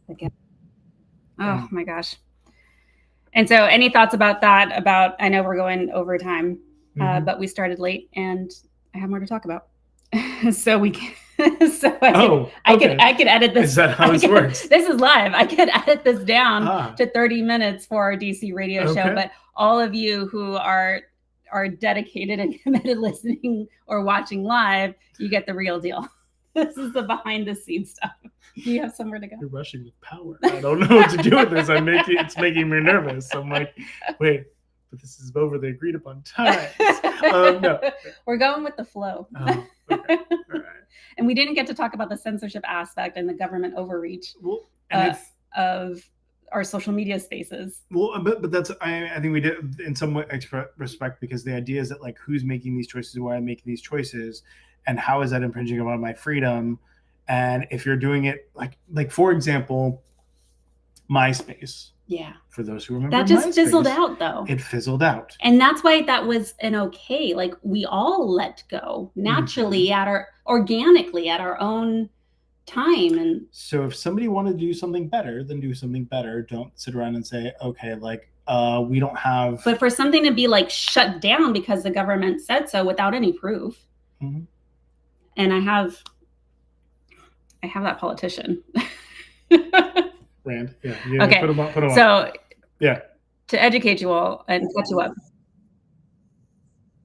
Speaker 2: Again. Oh my gosh. And so, any thoughts about that? About, I know we're going over time, but we started late, and I have more to talk about. So we can. So I could edit this.
Speaker 1: Is that how this works?
Speaker 2: This is live. I could edit this down to 30 minutes for our DC radio show. But all of you who are dedicated and committed listening or watching live, you get the real deal. This is the behind the scenes stuff. Do you have somewhere to go?
Speaker 1: You're rushing with power. I don't know what to do with this. It's making me nervous. I'm like, wait, but this is over the agreed upon times. No.
Speaker 2: We're going with the flow.
Speaker 1: Oh, okay. All right.
Speaker 2: And we didn't get to talk about the censorship aspect and the government overreach of our social media spaces.
Speaker 1: Well, but that's, I think we did in some respect, because the idea is that, like, who's making these choices, why I'm making these choices, and how is that impinging on my freedom? And if you're doing it like for example, MySpace.
Speaker 2: Yeah.
Speaker 1: For those who remember,
Speaker 2: that just MySpace, fizzled out, though.
Speaker 1: It fizzled out,
Speaker 2: and that's why that was an okay. Like, we all let go naturally organically at our own time. And
Speaker 1: so, if somebody wanted to do something better, then do something better. Don't sit around and say, okay, like, we don't have.
Speaker 2: But for something to be like shut down because the government said so without any proof. And I have that politician.
Speaker 1: Rand. Yeah.
Speaker 2: Okay.
Speaker 1: Put him on.
Speaker 2: So,
Speaker 1: yeah.
Speaker 2: To educate you all and catch you up.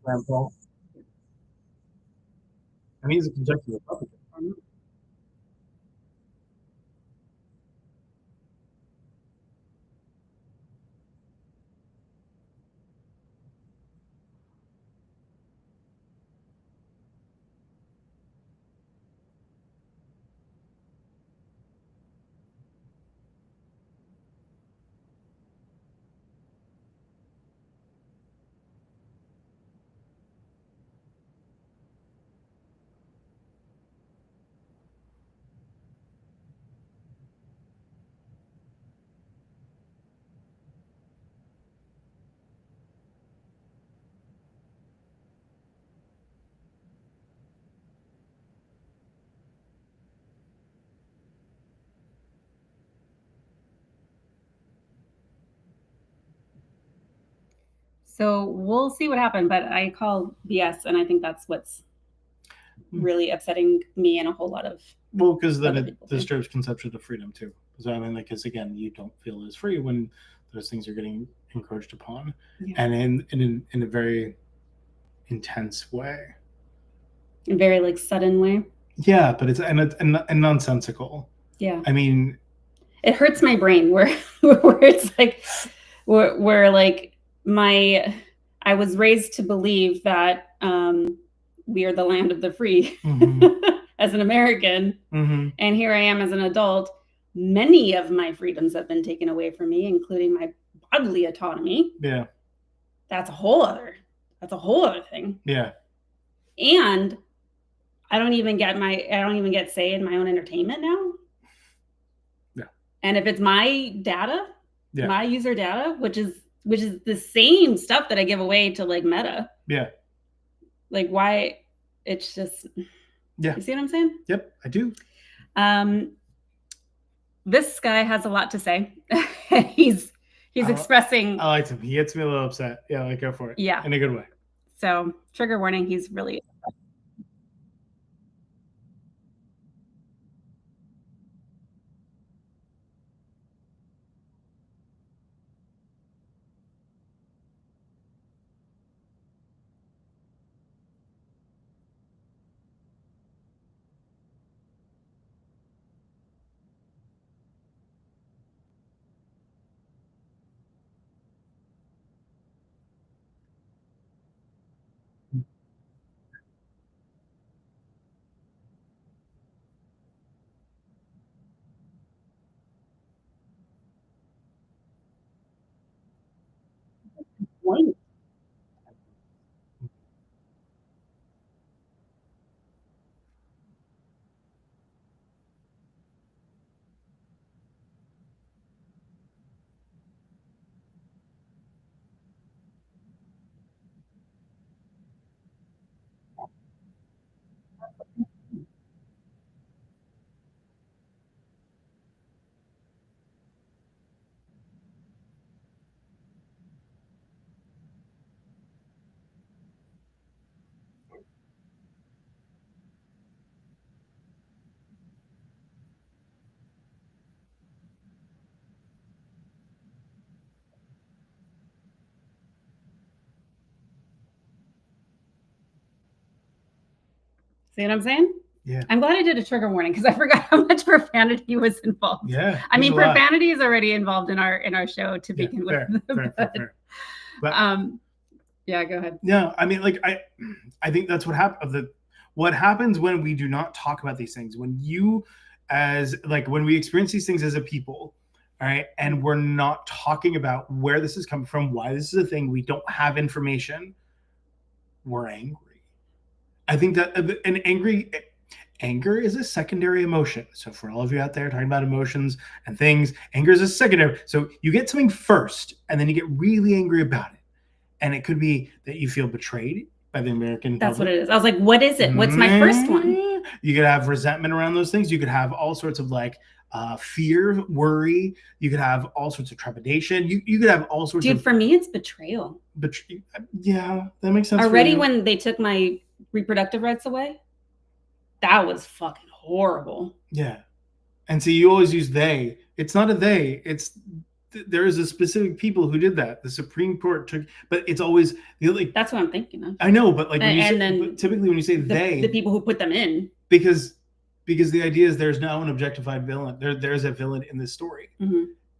Speaker 1: Rand Paul. And he's a Kentucky Republican.
Speaker 2: So we'll see what happens, but I call BS, and I think that's what's really upsetting me and a whole lot of.
Speaker 1: Well, because then it disturbs conception of freedom too. So I mean, because again, you don't feel as free when those things are getting encroached upon, and in a very intense way,
Speaker 2: a very like sudden way.
Speaker 1: Yeah, but it's and nonsensical.
Speaker 2: Yeah,
Speaker 1: I mean,
Speaker 2: it hurts my brain where it's like where like I was raised to believe that we are the land of the free as an American, and here I am as an adult. Many of my freedoms have been taken away from me, including my bodily autonomy.
Speaker 1: Yeah,
Speaker 2: that's a whole other thing.
Speaker 1: Yeah,
Speaker 2: and I don't even get say in my own entertainment now.
Speaker 1: Yeah.
Speaker 2: And if it's my data, my user data, which is the same stuff that I give away to like Meta.
Speaker 1: Yeah.
Speaker 2: Like why? It's just.
Speaker 1: Yeah.
Speaker 2: You see what I'm saying?
Speaker 1: Yep, I do.
Speaker 2: This guy has a lot to say. he's expressing.
Speaker 1: I liked him. He gets me a little upset. Yeah, like go for it.
Speaker 2: Yeah.
Speaker 1: In a good way.
Speaker 2: So trigger warning. He's really. Point. See what I'm saying?
Speaker 1: Yeah.
Speaker 2: I'm glad I did a trigger warning because I forgot how much profanity was involved.
Speaker 1: Yeah.
Speaker 2: I mean, profanity is already involved in our show to begin with.
Speaker 1: Fair. But,
Speaker 2: yeah, go ahead.
Speaker 1: No, I mean, like I think that's what happens. What happens when we do not talk about these things, when we experience these things as a people, all right, and we're not talking about where this is coming from, why this is a thing, we don't have information, we're angry. I think that anger is a secondary emotion. So for all of you out there talking about emotions and things, anger is a secondary. So you get something first, and then you get really angry about it. And it could be that you feel betrayed by the American public.
Speaker 2: That's what it is. I was like, what is it? What's my first one?
Speaker 1: You could have resentment around those things. You could have all sorts of like fear, worry. You could have all sorts of trepidation. You could have all sorts of...
Speaker 2: Dude, for me, it's betrayal.
Speaker 1: Yeah, that makes sense.
Speaker 2: Already when they took my reproductive rights away, that was fucking horrible.
Speaker 1: Yeah. And so you always use they. It's not a they. There is a specific people who did that. The Supreme Court took, but it's always
Speaker 2: that's what I'm thinking of.
Speaker 1: I know, but like
Speaker 2: then
Speaker 1: typically when you say the
Speaker 2: people who put them in,
Speaker 1: because the idea is there's now an objectified villain. There's a villain in this story,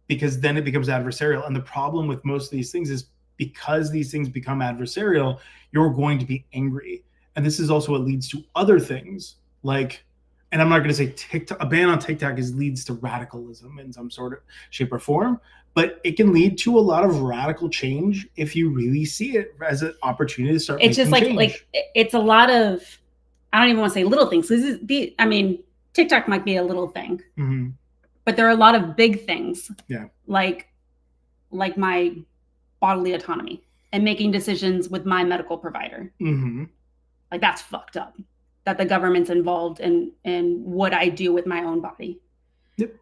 Speaker 1: because then it becomes adversarial. And the problem with most of these things is because these things become adversarial, you're going to be angry. And this is also what leads to other things like, and I'm not going to say TikTok, a ban on TikTok leads to radicalism in some sort of shape or form, but it can lead to a lot of radical change if you really see it as an opportunity to start.
Speaker 2: It's just like it's a lot of, I don't even want to say little things. I mean, TikTok might be a little thing, but there are a lot of big things.
Speaker 1: Yeah.
Speaker 2: Like my bodily autonomy and making decisions with my medical provider. Like that's fucked up. That the government's involved in what I do with my own body.
Speaker 1: Yep.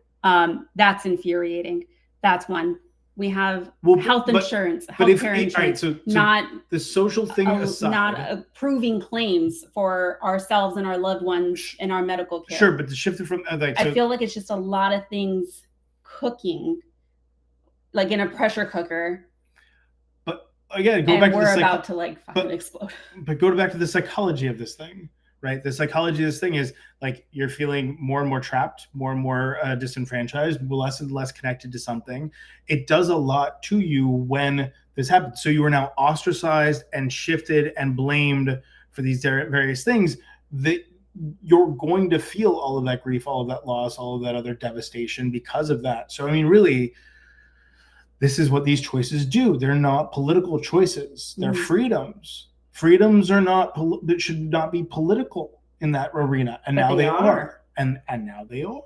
Speaker 2: That's infuriating. That's one. We have health insurance, healthcare insurance.
Speaker 1: So
Speaker 2: not
Speaker 1: the social thing aside,
Speaker 2: not approving claims for ourselves and our loved ones in our medical care.
Speaker 1: Sure, but to shift it from
Speaker 2: I feel like it's just a lot of things cooking, like in a pressure cooker.
Speaker 1: But again, back to
Speaker 2: we're about to like fucking explode.
Speaker 1: But go back to the psychology of this thing. Right. The psychology of this thing is like you're feeling more and more trapped, more and more disenfranchised, less and less connected to something. It does a lot to you when this happens. So you are now ostracized and shifted and blamed for these various things that you're going to feel all of that grief, all of that loss, all of that other devastation because of that. So, I mean, really, this is what these choices do. They're not political choices. They're freedoms. Freedoms are not that should not be political in that arena, and now they are, and now they are,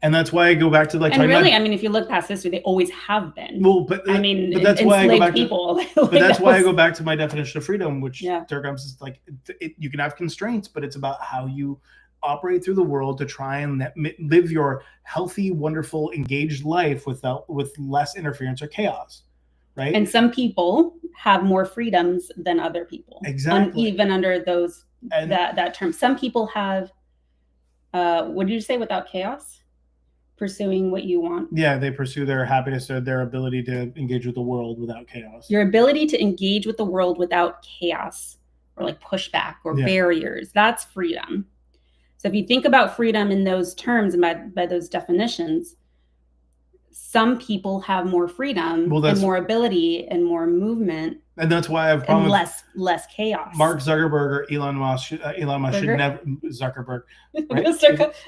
Speaker 1: And that's why I go back to like.
Speaker 2: And really, I mean, if you look past history, they always have been.
Speaker 1: Well, but
Speaker 2: I mean,
Speaker 1: but that's why I go back
Speaker 2: people.
Speaker 1: But that's why I go back to my definition of freedom, which Durkheim's is like, you can have constraints, but it's about how you operate through the world to try and live your healthy, wonderful, engaged life with less interference or chaos. Right.
Speaker 2: And some people have more freedoms than other people.
Speaker 1: Exactly.
Speaker 2: Even under those that term. Some people have what did you say, without chaos? Pursuing what you want.
Speaker 1: Yeah, they pursue their happiness or their ability to engage with the world without chaos.
Speaker 2: Your ability to engage with the world without chaos or like pushback or barriers, that's freedom. So if you think about freedom in those terms and by those definitions, some people have more freedom and more ability and more movement.
Speaker 1: And that's why I have problems
Speaker 2: with less chaos.
Speaker 1: Mark Zuckerberg or Elon Musk should never Zuckerberg. Right?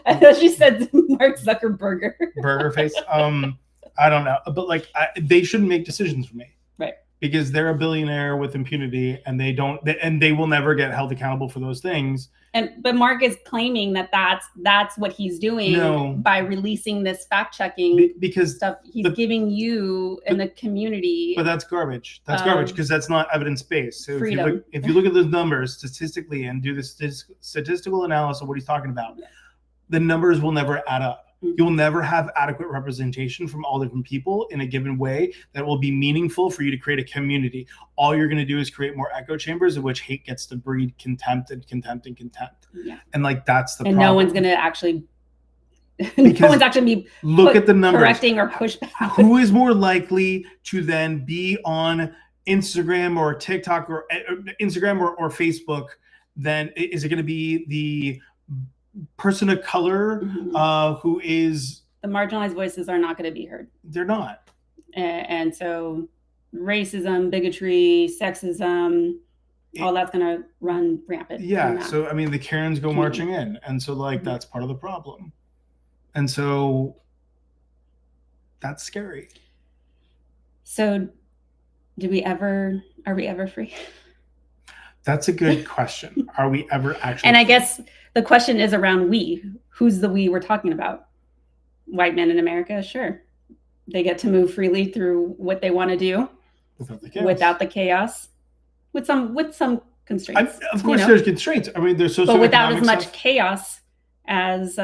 Speaker 2: I thought she said Mark Zuckerberg.
Speaker 1: Burger face. I don't know, but like they shouldn't make decisions for me.
Speaker 2: Right.
Speaker 1: Because they're a billionaire with impunity, and they will never get held accountable for those things.
Speaker 2: But Mark is claiming that that's what he's doing by releasing this fact checking
Speaker 1: because
Speaker 2: stuff. He's giving you and the community.
Speaker 1: But that's garbage. That's garbage because that's not evidence based. So
Speaker 2: freedom.
Speaker 1: if you look at those numbers statistically and do the statistical analysis of what he's talking about, the numbers will never add up. You'll never have adequate representation from all different people in a given way that will be meaningful for you to create a community. All you're going to do is create more echo chambers in which hate gets to breed contempt and contempt and contempt. Yeah. And like that's the problem.
Speaker 2: No one's going to actually no one's actually
Speaker 1: look at the numbers,
Speaker 2: correcting or pushback.
Speaker 1: Who is more likely to then be on Instagram or TikTok or Instagram or Facebook? Then is it going to be the person of color who is
Speaker 2: the marginalized voices are not going to be heard.
Speaker 1: They're not.
Speaker 2: And so racism, bigotry, sexism, all that's going to run rampant.
Speaker 1: Yeah. So, I mean, the Karens go marching in. And so like, that's part of the problem. And so that's scary. So
Speaker 2: are we ever free?
Speaker 1: That's a good question. Are we ever actually?
Speaker 2: And I guess the question is around we. Who's the we we're talking about? White men in America? Sure. They get to move freely through what they want to do without the chaos. With some constraints.
Speaker 1: Of course, there's constraints. I mean, there's
Speaker 2: but without as much chaos as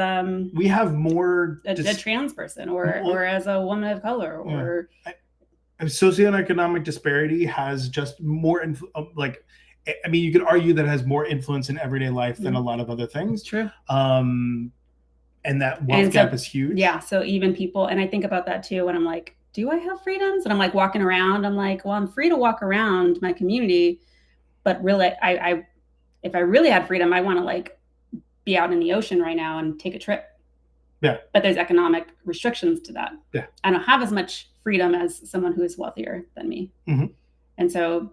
Speaker 1: we have more
Speaker 2: a trans person or as a woman of color or
Speaker 1: socioeconomic disparity has just more I mean, you could argue that it has more influence in everyday life than a lot of other things.
Speaker 2: True.
Speaker 1: And that wealth gap is huge.
Speaker 2: Yeah. So even people, and I think about that too, when I'm like, do I have freedoms? And I'm like walking around, I'm like, well, I'm free to walk around my community, but really if I really had freedom, I want to like be out in the ocean right now and take a trip.
Speaker 1: Yeah.
Speaker 2: But there's economic restrictions to that.
Speaker 1: Yeah.
Speaker 2: I don't have as much freedom as someone who is wealthier than me.
Speaker 1: Mm-hmm.
Speaker 2: And so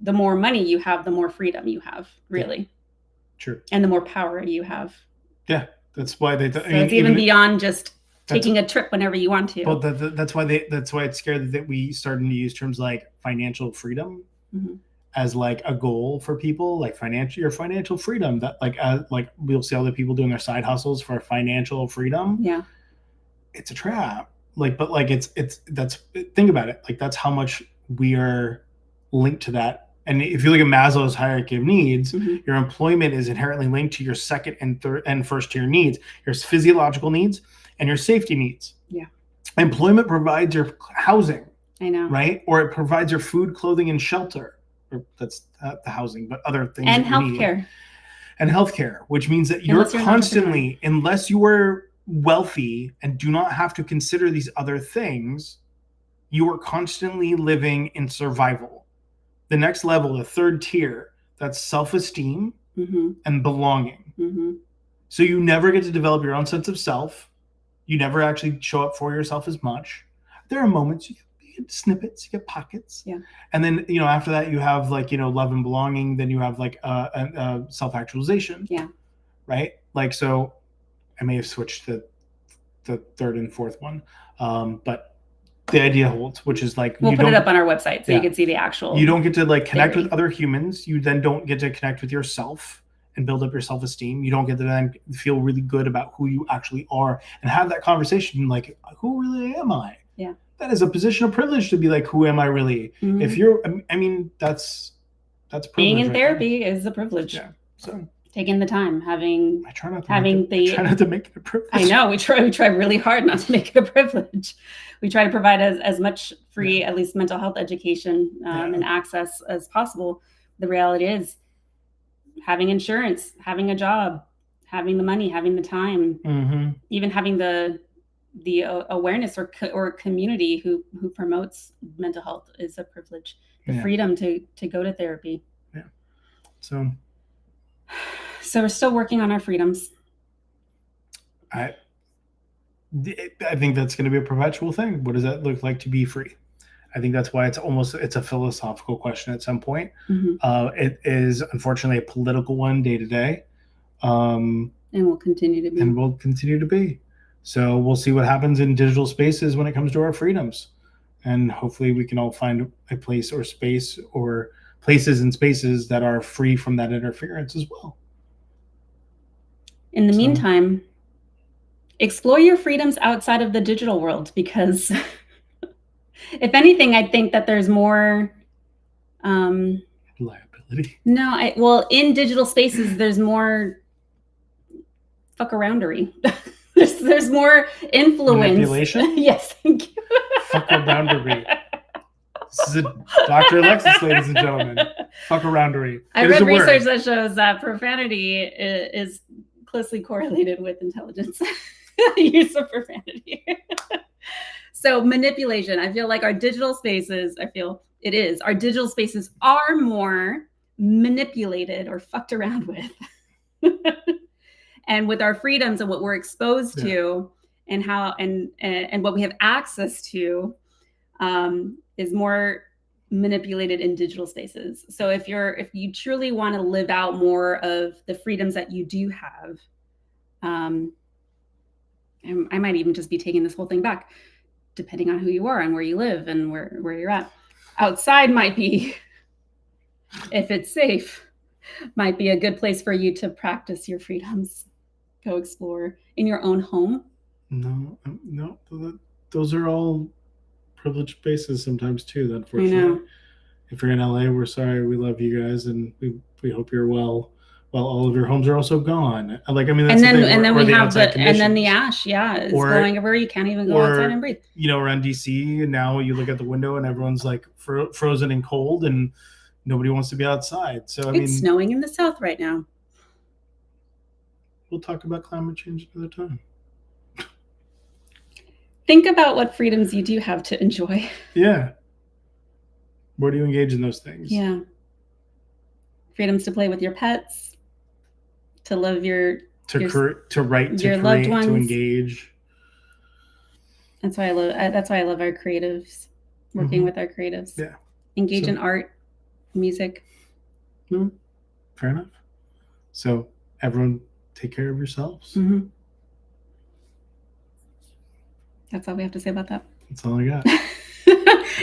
Speaker 2: the more money you have, the more freedom you have, really.
Speaker 1: Yeah. True.
Speaker 2: And the more power you have.
Speaker 1: Yeah. That's why they.
Speaker 2: So it's even beyond just taking a trip whenever you want to.
Speaker 1: Well, that's why it's scary that we starting to use terms like financial freedom as like a goal for people, like your financial freedom. That like we'll see other people doing their side hustles for financial freedom.
Speaker 2: Yeah.
Speaker 1: It's a trap. But think about it. Like that's how much we are linked to that. And if you look at Maslow's hierarchy of needs, your employment is inherently linked to your second and third and first tier needs, your physiological needs and your safety needs.
Speaker 2: Yeah.
Speaker 1: Employment provides your housing.
Speaker 2: I know.
Speaker 1: Right? Or it provides your food, clothing, and shelter. Or that's the housing, but other things.
Speaker 2: And healthcare.
Speaker 1: And healthcare, which means that you're constantly, unless you are wealthy and do not have to consider these other things, you are constantly living in survival. The next level, the third tier, that's self-esteem and belonging. So you never get to develop your own sense of self. You never actually show up for yourself as much. There are moments, you get snippets, you get pockets.
Speaker 2: Yeah.
Speaker 1: And then, after that you have like, love and belonging. Then you have like self-actualization.
Speaker 2: Yeah.
Speaker 1: Right? Like, so I may have switched to the third and fourth one. But the idea holds, which is like
Speaker 2: we'll put it up on our website so you can see the actual.
Speaker 1: You don't get to like connect with other humans. You then don't get to connect with yourself and build up your self-esteem. You don't get to then feel really good about who you actually are and have that conversation like, who really am I?
Speaker 2: Yeah.
Speaker 1: That is a position of privilege to be like, who am I really?
Speaker 2: Mhm.
Speaker 1: If you're, I mean, that's privilege.
Speaker 2: Being in
Speaker 1: right
Speaker 2: therapy is a privilege.
Speaker 1: Yeah. So
Speaker 2: taking the time,
Speaker 1: I try not to make it a privilege.
Speaker 2: I know we try really hard not to make it a privilege. We try to provide as much free, at least mental health education and access as possible. The reality is having insurance, having a job, having the money, having the time, even having the awareness or community who promotes mental health is a privilege. The freedom to go to therapy.
Speaker 1: Yeah. So
Speaker 2: we're still working on our freedoms.
Speaker 1: I think that's going to be a perpetual thing. What does that look like to be free? I think that's why it's a philosophical question at some point. It is unfortunately a political one day to day. And
Speaker 2: will continue to be.
Speaker 1: So we'll see what happens in digital spaces when it comes to our freedoms. And hopefully we can all find a place or space or places and spaces that are free from that interference as well.
Speaker 2: In the meantime, explore your freedoms outside of the digital world, because if anything, I think that there's more
Speaker 1: liability.
Speaker 2: No, in digital spaces, there's more fuck-aroundery. there's more influence.
Speaker 1: Manipulation?
Speaker 2: Yes, thank you.
Speaker 1: Fuck-aroundery. This is a Dr. Alexis, ladies and gentlemen. Fuck-aroundery.
Speaker 2: I read research that shows that profanity is closely correlated with intelligence. Use of profanity. So manipulation. I feel like our digital spaces, our digital spaces are more manipulated or fucked around with. And with our freedoms and what we're exposed to and how and what we have access to is more manipulated in digital spaces. So if you truly want to live out more of the freedoms that you do have, I might even just be taking this whole thing back, depending on who you are and where you live and where you're at. Outside might be, if it's safe, might be a good place for you to practice your freedoms. Go explore in your own home.
Speaker 1: No, those are all privileged spaces sometimes too, unfortunately. I know. If you're in LA, we're sorry. We love you guys, and we hope you're well. While all of your homes are also gone. Like, I mean, that's
Speaker 2: then the ash, is going everywhere. You can't even go outside and breathe.
Speaker 1: You know, around DC, and now you look at the window and everyone's like frozen and cold, and nobody wants to be outside. So
Speaker 2: it's snowing in the south right now.
Speaker 1: We'll talk about climate change another time.
Speaker 2: Think about what freedoms you do have to enjoy.
Speaker 1: Yeah. Where do you engage in those things?
Speaker 2: Yeah. Freedoms to play with your pets, to love
Speaker 1: to write, to
Speaker 2: your
Speaker 1: create,
Speaker 2: loved ones.
Speaker 1: To engage.
Speaker 2: That's why I love our creatives, working with our creatives.
Speaker 1: Yeah.
Speaker 2: Engage in art, music.
Speaker 1: Fair enough. So everyone take care of yourselves.
Speaker 2: That's all we have to say about that.
Speaker 1: That's all I got.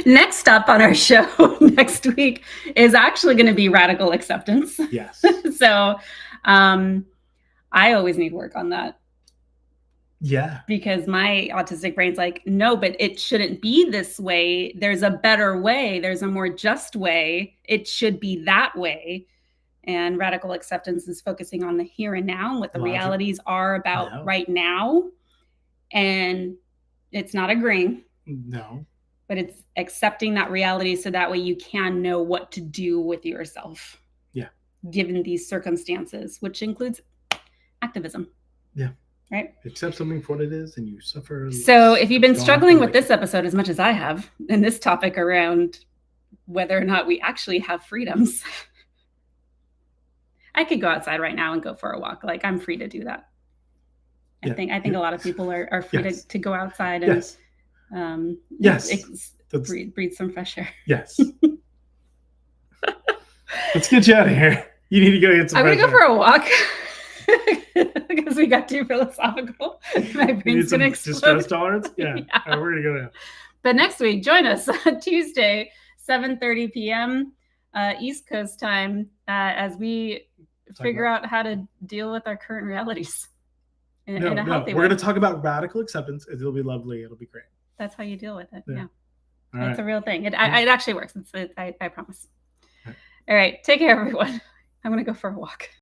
Speaker 2: Next up on our show next week is actually going to be radical acceptance.
Speaker 1: Yes.
Speaker 2: So I always need work on that.
Speaker 1: Yeah.
Speaker 2: Because my autistic brain's like, no, but it shouldn't be this way. There's a better way. There's a more just way. It should be that way. And radical acceptance is focusing on the here and now and what the realities are about right now. And it's not agreeing.
Speaker 1: No.
Speaker 2: But it's accepting that reality so that way you can know what to do with yourself.
Speaker 1: Yeah.
Speaker 2: Given these circumstances, which includes activism.
Speaker 1: Yeah.
Speaker 2: Right?
Speaker 1: Accept something for what it is and you suffer.
Speaker 2: So if you've been struggling with this episode as much as I have, and this topic around whether or not we actually have freedoms, I could go outside right now and go for a walk. Like, I'm free to do that. I think a lot of people are free to go outside and breathe some fresh air.
Speaker 1: Yes. Let's get you out of here. You need to go get some fresh air.
Speaker 2: I'm going to go for a walk because we got too philosophical. My brain's going to explode.
Speaker 1: Distress tolerance? Yeah.
Speaker 2: Yeah.
Speaker 1: All right, we're going to go now.
Speaker 2: But next week, join us on Tuesday, 7:30 p.m. East Coast time as we figure out how to deal with our current realities in a healthy way.
Speaker 1: We're going to talk about radical acceptance. It'll be lovely. It'll be great.
Speaker 2: That's how you deal with it. Yeah.
Speaker 1: All
Speaker 2: it's a real thing. It actually works. I promise. All right. Take care, everyone. I'm going to go for a walk.